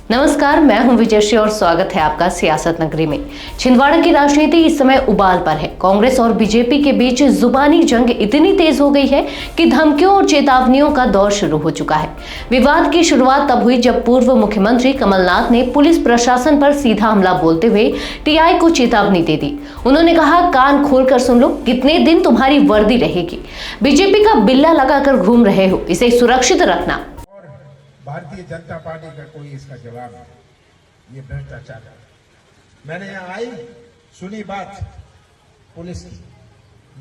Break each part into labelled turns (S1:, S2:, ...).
S1: नमस्कार, मैं हूं विजयश्री और स्वागत है आपका सियासत नगरी में। छिंदवाड़ा की राजनीति इस समय उबाल पर है। कांग्रेस और बीजेपी के बीच जुबानी जंग इतनी तेज हो गई है कि धमकियों और चेतावनियों का दौर शुरू हो चुका है। विवाद की शुरुआत तब हुई जब पूर्व मुख्यमंत्री कमलनाथ ने पुलिस प्रशासन पर सीधा हमला बोलते हुए टीआई को चेतावनी दे दी। उन्होंने कहा, कान खोलकर सुन लो, कितने दिन तुम्हारी वर्दी रहेगी। बीजेपी का बिल्ला लगाकर घूम रहे हो, इसे सुरक्षित रखना।
S2: भारतीय जनता पार्टी का कोई इसका जवाब नहीं। ये भ्रष्टाचार है। मैंने यहाँ आई सुनी बात पुलिस की।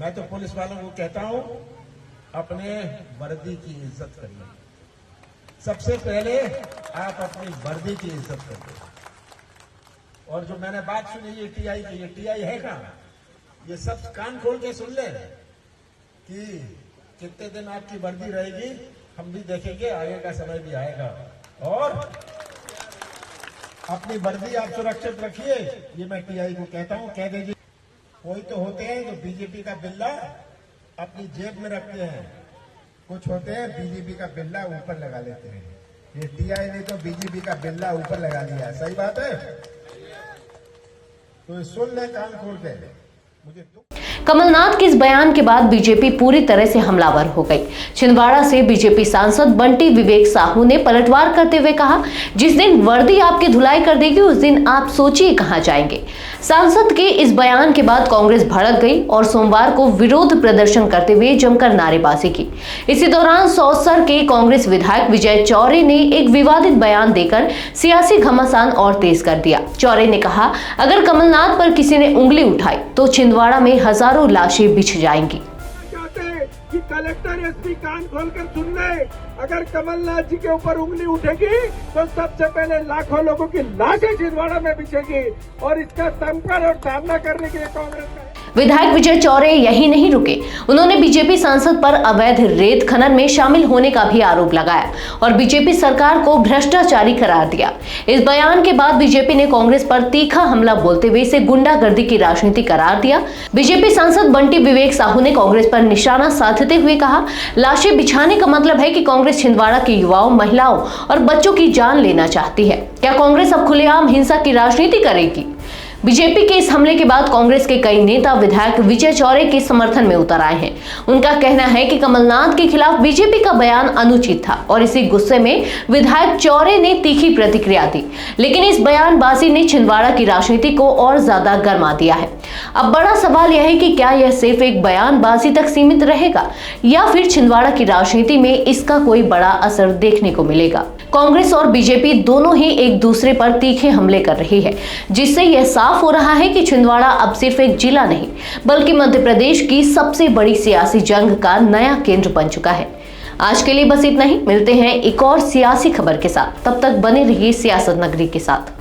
S2: मैं तो पुलिस वालों को कहता हूँ, अपने वर्दी की इज्जत करिए। सबसे पहले आप अपनी वर्दी की इज्जत करिए। और जो मैंने बात सुनी ये टीआई की, ये टीआई है कहाँ? ये सब कान खोल के सुन ले कि कितने दिन आपकी वर्दी रहेगी। हम भी देखेंगे, आगे का समय भी आएगा। और अपनी वर्दी आप सुरक्षित रखिए, ये मैं टीआई को कहता हूं, कह दीजिए। कोई तो होते हैं जो बीजेपी का बिल्ला अपनी जेब में रखते हैं, कुछ होते हैं बीजेपी का बिल्ला ऊपर लगा लेते हैं। ये टीआई ने तो बीजेपी का बिल्ला ऊपर लगा लिया। सही बात है, तो सुन ले कान खोल के। मुझे
S1: कमलनाथ के इस बयान के बाद बीजेपी पूरी तरह से हमलावर हो गई। छिंदवाड़ा से बीजेपी सांसद बंटी विवेक साहू ने पलटवार करते हुए कहा, जिस दिन वर्दी आपकी धुलाई कर देगी उस दिन आप सोचिए कहां जाएंगे। सांसद के इस बयान के बाद कांग्रेस भड़क गई और सोमवार को विरोध प्रदर्शन करते हुए जमकर नारेबाजी की। इसी दौरान सौसर के कांग्रेस विधायक विजय चौरे ने एक विवादित बयान देकर सियासी घमासान और तेज कर दिया। चौरे ने कहा, अगर कमलनाथ पर किसी ने उंगली उठाई तो छिंदवाड़ा में हजारों लाशें बिछ जाएंगी।
S3: कि कलेक्टर एसपी कान खोलकर सुन ले, अगर कमलनाथ जी के ऊपर उंगली उठेगी तो सबसे पहले लाखों लोगों की लाशें छिंदवाड़ा में बिछेगी। और इसका संकट और सामना करने के लिए कांग्रेस का
S1: विधायक विजय चौरे यही नहीं रुके, उन्होंने बीजेपी सांसद पर अवैध रेत खनन में शामिल होने का भी आरोप लगाया और बीजेपी सरकार को भ्रष्टाचारी करार दिया। इस बयान के बाद बीजेपी ने कांग्रेस पर तीखा हमला बोलते हुए इसे गुंडागर्दी की राजनीति करार दिया। बीजेपी सांसद बंटी विवेक साहू ने कांग्रेस पर निशाना साधते हुए कहा, लाशें बिछाने का मतलब है कि कांग्रेस छिंदवाड़ा के युवाओं, महिलाओं और बच्चों की जान लेना चाहती है। क्या कांग्रेस अब खुलेआम हिंसा की राजनीति करेगी? बीजेपी के इस हमले के बाद कांग्रेस के कई नेता विधायक विजय चौरे के समर्थन में उतर आए हैं। उनका कहना है कि कमलनाथ के खिलाफ बीजेपी का बयान अनुचित था और इसी गुस्से में विधायक चौरे ने तीखी प्रतिक्रिया दी। लेकिन इस बयानबाजी ने छिंदवाड़ा की राजनीति को और ज्यादा गर्मा दिया है। अब बड़ा सवाल यह है कि क्या यह सिर्फ एक बयानबाजी तक सीमित रहेगा या फिर छिंदवाड़ा की राजनीति में इसका कोई बड़ा असर देखने को मिलेगा। कांग्रेस और बीजेपी दोनों ही एक दूसरे पर तीखे हमले कर रही है, जिससे यह साफ हो रहा है कि छिंदवाड़ा अब सिर्फ एक जिला नहीं बल्कि मध्य प्रदेश की सबसे बड़ी सियासी जंग का नया केंद्र बन चुका है। आज के लिए बस इतना ही। मिलते हैं एक और सियासी खबर के साथ, तब तक बने रहिए सियासत नगरी के साथ।